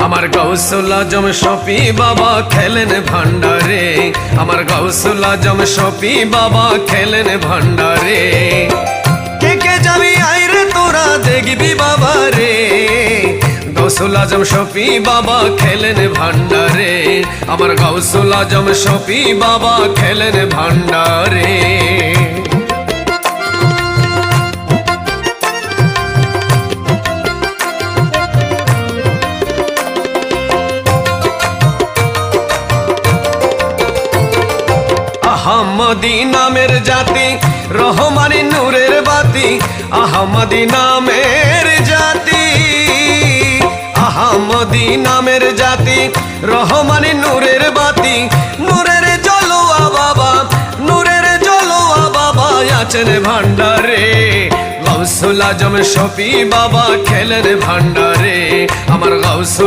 আমার গাউসুল আজম শফি বাবা খেলেন ভান্ডারে, আমার গাউসুল আজম শফি বাবা খেলেন ভান্ডারে। কে কে যাবি আইরে তোরা দেখবি বাবা রে, গাউসুল আজম শফি বাবা খেলেন ভান্ডারে, আমার গাউসুল আজম শফি বাবা খেলেন ভান্ডারে। আহমদি নামের জাতি রহমানি নূরের বাতি, আহমদি নামের জাতি, আহমদি নামের জাতি রহমানি নূরের বাতি। নূরের জলোয়া বাবা, নূরের জলোয়া বাবা আছেন ভান্ডারে, গাউসুল আজম শফি বাবা খেলেন ভান্ডারে, আমার গাউসুল